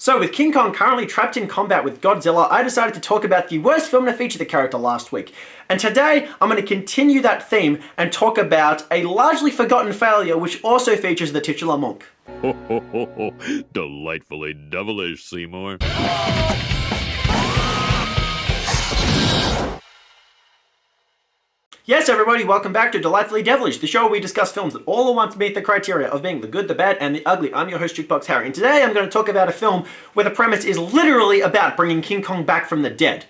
So with King Kong currently trapped in combat with Godzilla, I decided to talk about the worst film to feature the character last week. And today, I'm going to continue that theme and talk about a largely forgotten failure which also features the titular monk. Ho ho ho ho, delightfully devilish, Seymour. Yes everybody, welcome back to Delightfully Devilish, the show where we discuss films that all at once meet the criteria of being the good, the bad, and the ugly. I'm your host, Jukebox Harry, and today I'm going to talk about a film where the premise is literally about bringing King Kong back from the dead.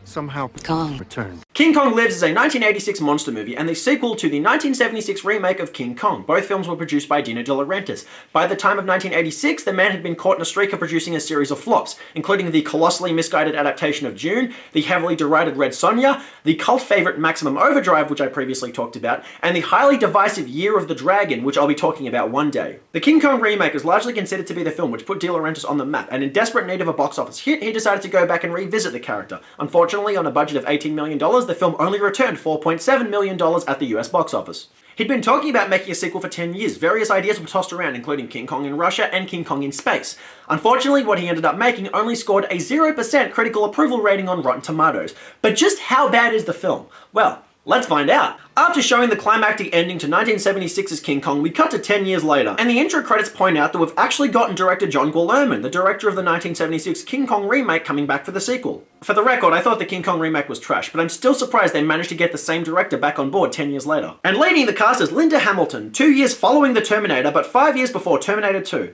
Somehow Kong returned. King Kong Lives is a 1986 monster movie and the sequel to the 1976 remake of King Kong. Both films were produced by Dino De Laurentiis. By the time of 1986, the man had been caught in a streak of producing a series of flops, including the colossally misguided adaptation of Dune, the heavily derided Red Sonja, the cult favourite Maximum Overdrive, which I previously talked about, and the highly divisive Year of the Dragon, which I'll be talking about one day. The King Kong remake is largely considered to be the film which put De Laurentiis on the map, and in desperate need of a box office hit, he decided to go back and revisit the character. Unfortunately, on a budget of $18 million, the film only returned $4.7 million at the US box office. He'd been talking about making a sequel for 10 years. Various ideas were tossed around, including King Kong in Russia and King Kong in space. Unfortunately, what he ended up making only scored a 0% critical approval rating on Rotten Tomatoes. But just how bad is the film? Well, let's find out. After showing the climactic ending to 1976's King Kong, we cut to 10 years later, and the intro credits point out that we've actually gotten director John Guillermin, the director of the 1976 King Kong remake, coming back for the sequel. For the record, I thought the King Kong remake was trash, but I'm still surprised they managed to get the same director back on board 10 years later. And leading the cast is Linda Hamilton, 2 years following The Terminator, but 5 years before Terminator 2.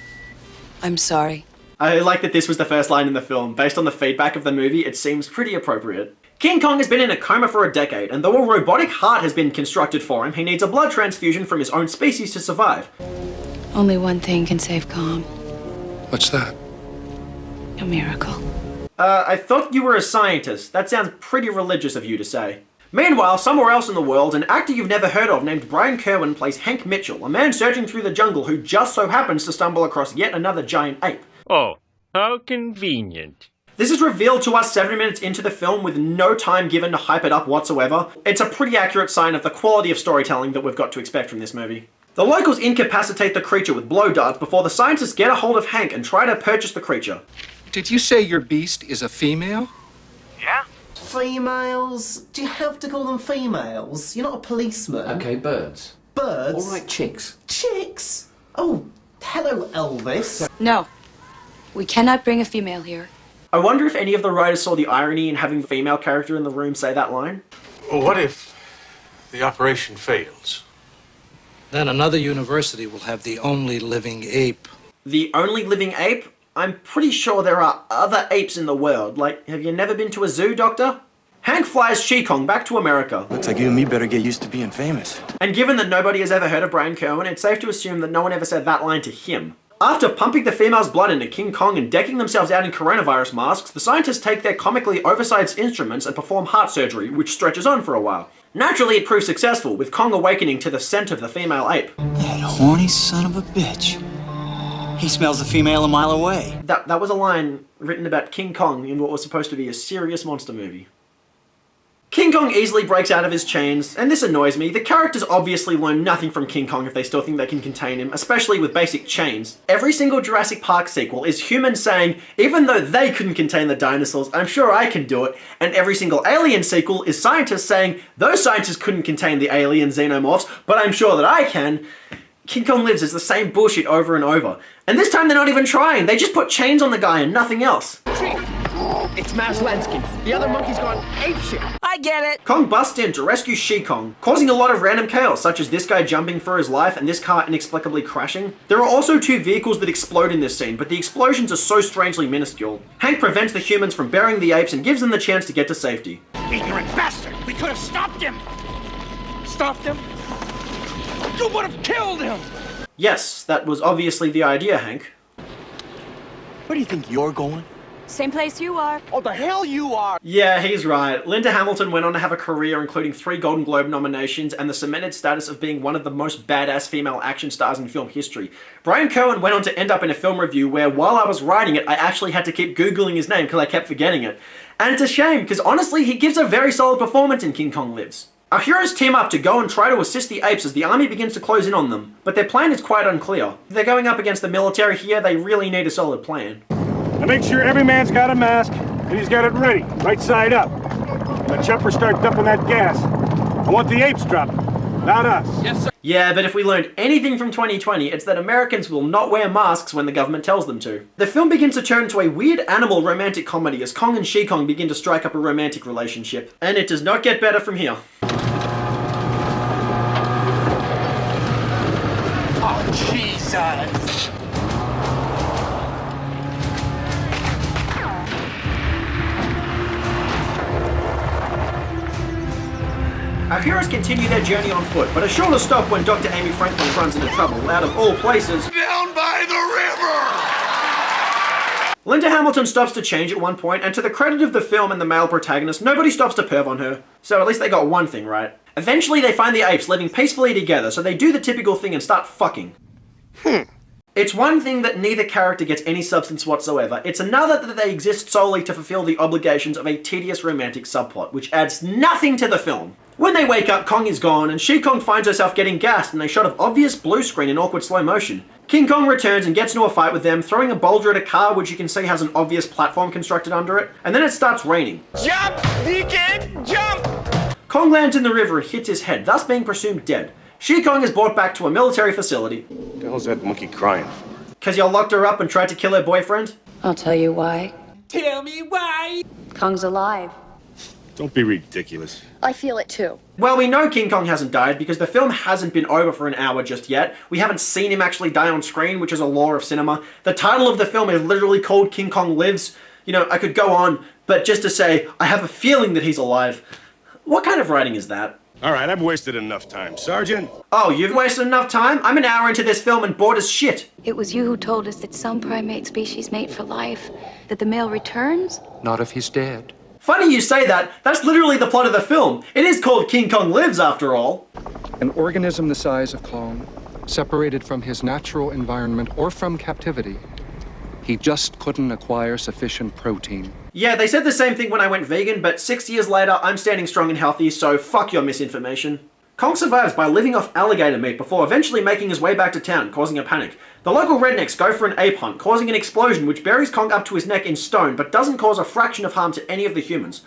I'm sorry. I like that this was the first line in the film. Based on the feedback of the movie, it seems pretty appropriate. King Kong has been in a coma for a decade, and though a robotic heart has been constructed for him, he needs a blood transfusion from his own species to survive. Only one thing can save Kong. What's that? A miracle. I thought you were a scientist. That sounds pretty religious of you to say. Meanwhile, somewhere else in the world, an actor you've never heard of named Brian Kerwin plays Hank Mitchell, a man searching through the jungle who just so happens to stumble across yet another giant ape. Oh, how convenient. This is revealed to us 7 minutes into the film with no time given to hype it up whatsoever. It's a pretty accurate sign of the quality of storytelling that we've got to expect from this movie. The locals incapacitate the creature with blow darts before the scientists get a hold of Hank and try to purchase the creature. Did you say your beast is a female? Yeah? Females? Do you have to call them females? You're not a policeman. Okay, birds. Birds? All right, chicks. Chicks? Oh, hello, Elvis. No. We cannot bring a female here. I wonder if any of the writers saw the irony in having the female character in the room say that line. Well, what if the operation fails? Then another university will have the only living ape. The only living ape? I'm pretty sure there are other apes in the world. Like, have you never been to a zoo, Doctor? Hank flies She-Kong back to America. Looks like you and me better get used to being famous. And given that nobody has ever heard of Brian Kerwin, it's safe to assume that no one ever said that line to him. After pumping the female's blood into King Kong and decking themselves out in coronavirus masks, the scientists take their comically oversized instruments and perform heart surgery, which stretches on for a while. Naturally, it proves successful, with Kong awakening to the scent of the female ape. That horny son of a bitch. He smells the female a mile away. That was a line written about King Kong in what was supposed to be a serious monster movie. King Kong easily breaks out of his chains, and this annoys me. The characters obviously learn nothing from King Kong if they still think they can contain him, especially with basic chains. Every single Jurassic Park sequel is humans saying, even though they couldn't contain the dinosaurs, I'm sure I can do it. And every single Alien sequel is scientists saying, those scientists couldn't contain the alien xenomorphs, but I'm sure that I can. King Kong Lives is the same bullshit over and over. And this time they're not even trying, they just put chains on the guy and nothing else. It's Maslensky. The other monkey's gone apeshit. I get it. Kong busts in to rescue She-Kong, causing a lot of random chaos, such as this guy jumping for his life and this car inexplicably crashing. There are also 2 vehicles that explode in this scene, but the explosions are so strangely minuscule. Hank prevents the humans from burying the apes and gives them the chance to get to safety. Ignorant bastard! We could have stopped him! Stopped him? You would have killed him! Yes, that was obviously the idea, Hank. Where do you think you're going? Same place you are. Oh, the hell you are! Yeah, he's right. Linda Hamilton went on to have a career including 3 Golden Globe nominations and the cemented status of being one of the most badass female action stars in film history. Brian Kerwin went on to end up in a film review where, while I was writing it, I actually had to keep Googling his name because I kept forgetting it. And it's a shame, because honestly, he gives a very solid performance in King Kong Lives. Our heroes team up to go and try to assist the apes as the army begins to close in on them, but their plan is quite unclear. If they're going up against the military here, they really need a solid plan. Now make sure every man's got a mask, and he's got it ready, right side up. When the choppers start dumping that gas, I want the apes dropping, not us. Yes, sir. Yeah, but if we learned anything from 2020, it's that Americans will not wear masks when the government tells them to. The film begins to turn into a weird animal romantic comedy as Kong and She Kong begin to strike up a romantic relationship. And it does not get better from here. Oh, Jesus! Our heroes continue their journey on foot, but are sure to stop when Dr. Amy Franklin runs into trouble, out of all places, Down by the river! Linda Hamilton stops to change at one point, and to the credit of the film and the male protagonist, nobody stops to perv on her. So at least they got one thing right. Eventually they find the apes living peacefully together, so they do the typical thing and start fucking. It's one thing that neither character gets any substance whatsoever. It's another that they exist solely to fulfill the obligations of a tedious romantic subplot, which adds nothing to the film. When they wake up, Kong is gone, and She Kong finds herself getting gassed in a shot of obvious blue screen in awkward slow motion. King Kong returns and gets into a fight with them, throwing a boulder at a car which you can see has an obvious platform constructed under it, and then it starts raining. Jump! Deacon! Jump! Kong lands in the river and hits his head, thus being presumed dead. She Kong is brought back to a military facility. What the hell's that monkey crying for? Cause y'all locked her up and tried to kill her boyfriend? I'll tell you why. Tell me why! Kong's alive. Don't be ridiculous. I feel it too. Well, we know King Kong hasn't died because the film hasn't been over for an hour just yet. We haven't seen him actually die on screen, which is a law of cinema. The title of the film is literally called King Kong Lives. You know, I could go on, but just to say, I have a feeling that he's alive. What kind of writing is that? All right, I've wasted enough time. Sergeant? Oh, you've wasted enough time? I'm an hour into this film and bored as shit. It was you who told us that some primate species mate for life, that the male returns. Not if he's dead. Funny you say that. That's literally the plot of the film. It is called King Kong Lives, after all. An organism the size of Kong, separated from his natural environment or from captivity, he just couldn't acquire sufficient protein. Yeah, they said the same thing when I went vegan, but 6 years later, I'm standing strong and healthy, so fuck your misinformation. Kong survives by living off alligator meat before eventually making his way back to town, causing a panic. The local rednecks go for an ape hunt, causing an explosion which buries Kong up to his neck in stone, but doesn't cause a fraction of harm to any of the humans.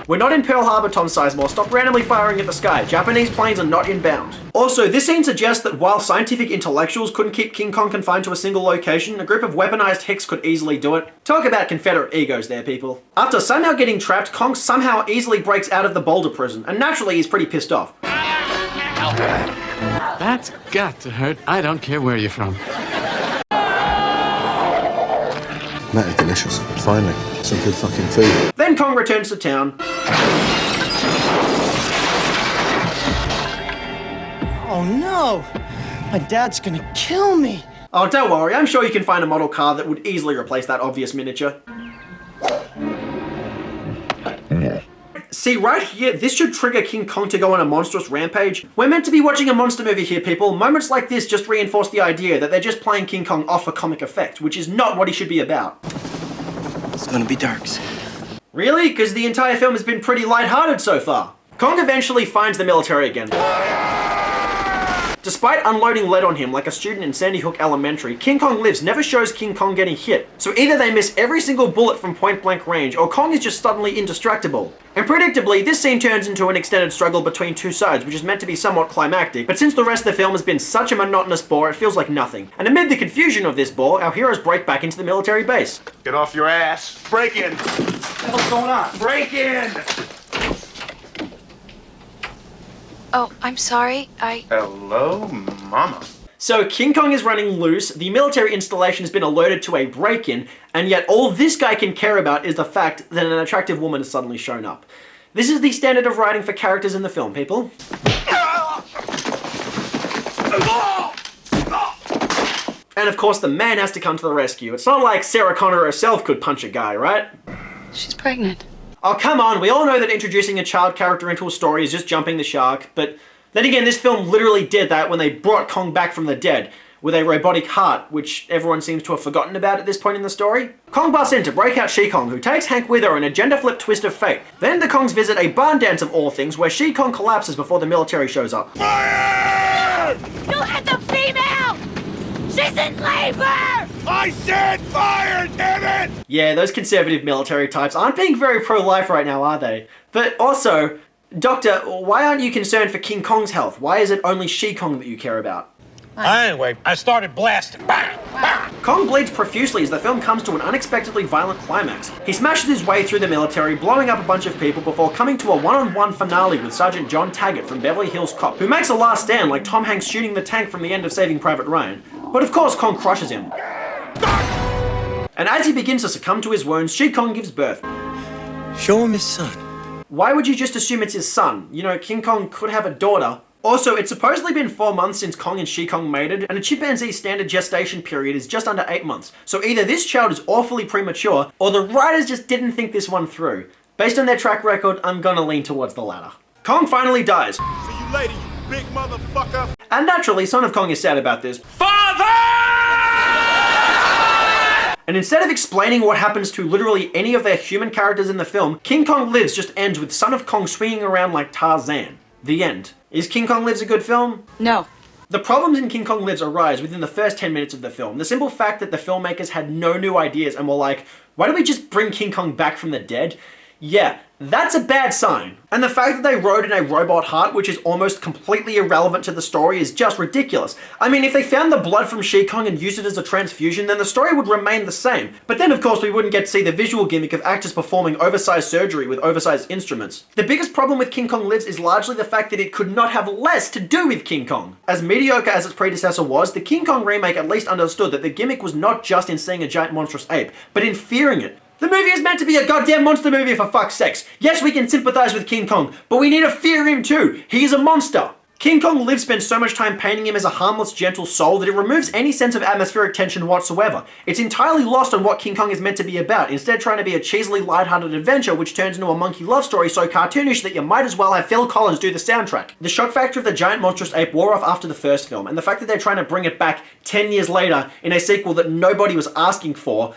We're not in Pearl Harbor, Tom Sizemore. Stop randomly firing at the sky. Japanese planes are not inbound. Also, this scene suggests that while scientific intellectuals couldn't keep King Kong confined to a single location, a group of weaponized hicks could easily do it. Talk about Confederate egos there, people. After somehow getting trapped, Kong somehow easily breaks out of the boulder prison, and naturally he's pretty pissed off. That's got to hurt. I don't care where you're from. That is delicious. Finally, some good fucking food. Then Kong returns to town. Oh no! My dad's gonna kill me! Oh, don't worry, I'm sure you can find a model car that would easily replace that obvious miniature. See, right here, this should trigger King Kong to go on a monstrous rampage. We're meant to be watching a monster movie here, people. Moments like this just reinforce the idea that they're just playing King Kong off for comic effect, which is not what he should be about. It's gonna be dark. Really? Because the entire film has been pretty lighthearted so far. Kong eventually finds the military again. Despite unloading lead on him like a student in Sandy Hook Elementary, King Kong Lives never shows King Kong getting hit. So either they miss every single bullet from point blank range, or Kong is just suddenly indestructible. And predictably, this scene turns into an extended struggle between two sides, which is meant to be somewhat climactic, but since the rest of the film has been such a monotonous bore, it feels like nothing. And amid the confusion of this bore, our heroes break back into the military base. Get off your ass. Break in. What the hell's going on? Break in! Oh, I'm sorry. Hello, Mama. So King Kong is running loose, the military installation has been alerted to a break-in, and yet all this guy can care about is the fact that an attractive woman has suddenly shown up. This is the standard of writing for characters in the film, people. And of course the man has to come to the rescue. It's not like Sarah Connor herself could punch a guy, right? She's pregnant. Oh, come on, we all know that introducing a child character into a story is just jumping the shark, but then again, this film literally did that when they brought Kong back from the dead. with a robotic heart, which everyone seems to have forgotten about at this point in the story. Kong busts in to break out She-Kong, who takes Hank with her in a gender-flip twist of fate. Then the Kongs visit a barn dance of all things, where She-Kong collapses before the military shows up. Fire! You hit the female! She's in labor! I said fire, damn it! Yeah, those conservative military types aren't being very pro-life right now, are they? But also, Doctor, why aren't you concerned for King Kong's health? Why is it only She-Kong that you care about? Anyway, I started blasting. Bang! Bang! Kong bleeds profusely as the film comes to an unexpectedly violent climax. He smashes his way through the military, blowing up a bunch of people before coming to a one-on-one finale with Sergeant John Taggart from Beverly Hills Cop, who makes a last stand like Tom Hanks shooting the tank from the end of Saving Private Ryan. But of course, Kong crushes him. And as he begins to succumb to his wounds, She-Kong gives birth. Show him his son. Why would you just assume it's his son? You know, King Kong could have a daughter. Also, it's supposedly been 4 months since Kong and She-Kong mated, and a chimpanzee's standard gestation period is just under 8 months. So either this child is awfully premature, or the writers just didn't think this one through. Based on their track record, I'm gonna lean towards the latter. Kong finally dies. See you later, you big motherfucker! And naturally, Son of Kong is sad about this. Father! And instead of explaining what happens to literally any of their human characters in the film, King Kong Lives just ends with Son of Kong swinging around like Tarzan. The end. Is King Kong Lives a good film? No. The problems in King Kong Lives arise within the first 10 minutes of the film. The simple fact that the filmmakers had no new ideas and were like, why don't we just bring King Kong back from the dead? Yeah, that's a bad sign. And the fact that they wrote in a robot heart, which is almost completely irrelevant to the story, is just ridiculous. I mean, if they found the blood from She-Kong and used it as a transfusion, then the story would remain the same. But then, of course, we wouldn't get to see the visual gimmick of actors performing oversized surgery with oversized instruments. The biggest problem with King Kong Lives is largely the fact that it could not have less to do with King Kong. As mediocre as its predecessor was, the King Kong remake at least understood that the gimmick was not just in seeing a giant monstrous ape, but in fearing it. The movie is meant to be a goddamn monster movie, for fuck's sakes. Yes, we can sympathize with King Kong, but we need to fear him too. He is a monster. King Kong Lives spends so much time painting him as a harmless, gentle soul that it removes any sense of atmospheric tension whatsoever. It's entirely lost on what King Kong is meant to be about, instead trying to be a cheesily lighthearted adventure which turns into a monkey love story so cartoonish that you might as well have Phil Collins do the soundtrack. The shock factor of the giant monstrous ape wore off after the first film, and the fact that they're trying to bring it back 10 years later in a sequel that nobody was asking for,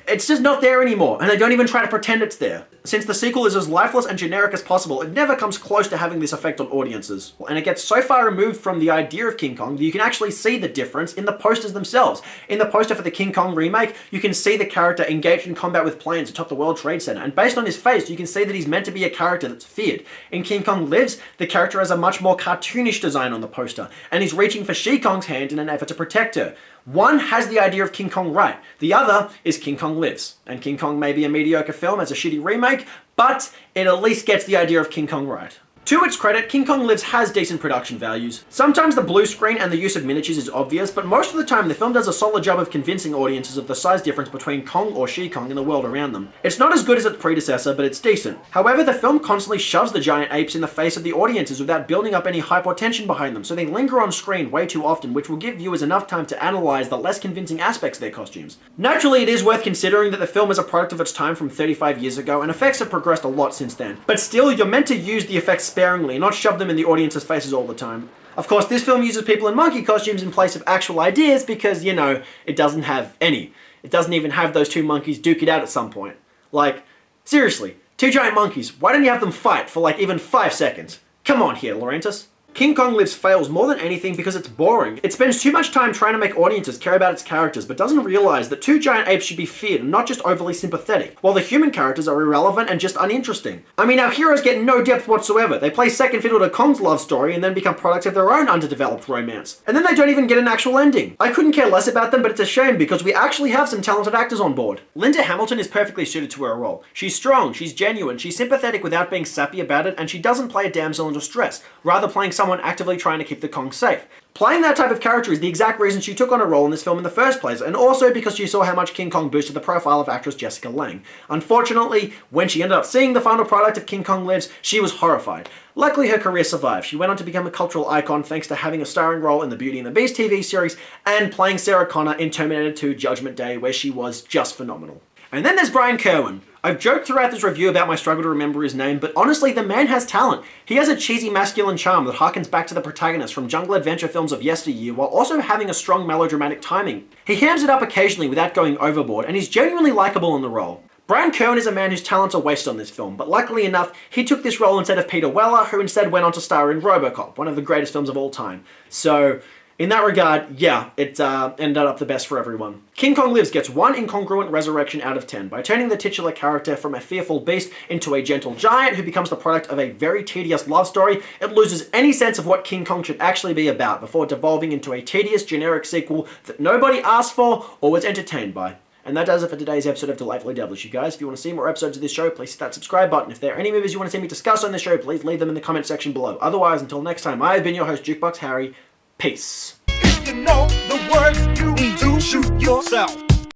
it's just not there anymore, and they don't even try to pretend it's there. Since the sequel is as lifeless and generic as possible, it never comes close to having this effect on audiences. And it gets so far removed from the idea of King Kong that you can actually see the difference in the posters themselves. In the poster for the King Kong remake, you can see the character engaged in combat with planes atop the World Trade Center, and based on his face, you can see that he's meant to be a character that's feared. In King Kong Lives, the character has a much more cartoonish design on the poster, and he's reaching for She-Kong's hand in an effort to protect her. One has the idea of King Kong right, the other is King Kong Lives. And King Kong may be a mediocre film as a shitty remake, but it at least gets the idea of King Kong right. To its credit, King Kong Lives has decent production values. Sometimes the blue screen and the use of miniatures is obvious, but most of the time the film does a solid job of convincing audiences of the size difference between Kong or She-Kong in the world around them. It's not as good as its predecessor, but it's decent. However, the film constantly shoves the giant apes in the face of the audiences without building up any hype or tension behind them, so they linger on screen way too often, which will give viewers enough time to analyze the less convincing aspects of their costumes. Naturally, it is worth considering that the film is a product of its time from 35 years ago, and effects have progressed a lot since then. But still, you're meant to use the effects sparingly, not shove them in the audience's faces all the time. Of course, this film uses people in monkey costumes in place of actual ideas because, you know, it doesn't have any. It doesn't even have those two monkeys duke it out at some point. Like, seriously, two giant monkeys, why don't you have them fight for like even 5 seconds? Come on here, Laurentiis. King Kong Lives fails more than anything because it's boring. It spends too much time trying to make audiences care about its characters, but doesn't realize that two giant apes should be feared and not just overly sympathetic, while the human characters are irrelevant and just uninteresting. I mean, our heroes get no depth whatsoever. They play second fiddle to Kong's love story and then become products of their own underdeveloped romance. And then they don't even get an actual ending. I couldn't care less about them, but it's a shame because we actually have some talented actors on board. Linda Hamilton is perfectly suited to her role. She's strong, she's genuine, she's sympathetic without being sappy about it, and she doesn't play a damsel in distress, rather playing someone actively trying to keep the Kong safe. Playing that type of character is the exact reason she took on a role in this film in the first place, and also because she saw how much King Kong boosted the profile of actress Jessica Lange. Unfortunately, when she ended up seeing the final product of King Kong Lives, she was horrified. Luckily, her career survived. She went on to become a cultural icon thanks to having a starring role in the Beauty and the Beast TV series and playing Sarah Connor in Terminator 2 Judgment Day, where she was just phenomenal. And then there's Brian Kerwin. I've joked throughout this review about my struggle to remember his name, but honestly, the man has talent. He has a cheesy masculine charm that harkens back to the protagonist from jungle adventure films of yesteryear, while also having a strong melodramatic timing. He hams it up occasionally without going overboard, and he's genuinely likable in the role. Brian Kerwin is a man whose talents are wasted on this film, but luckily enough, he took this role instead of Peter Weller, who instead went on to star in RoboCop, one of the greatest films of all time. So, in that regard, yeah, it ended up the best for everyone. King Kong Lives gets 1 incongruent resurrection out of 10 by turning the titular character from a fearful beast into a gentle giant who becomes the product of a very tedious love story. It loses any sense of what King Kong should actually be about before devolving into a tedious generic sequel that nobody asked for or was entertained by. And that does it for today's episode of Delightfully Devilish, you guys. If you want to see more episodes of this show, please hit that subscribe button. If there are any movies you want to see me discuss on this show, please leave them in the comment section below. Otherwise, until next time, I have been your host, Jukebox Harry. Peace. If you know the words, you do shoot yourself.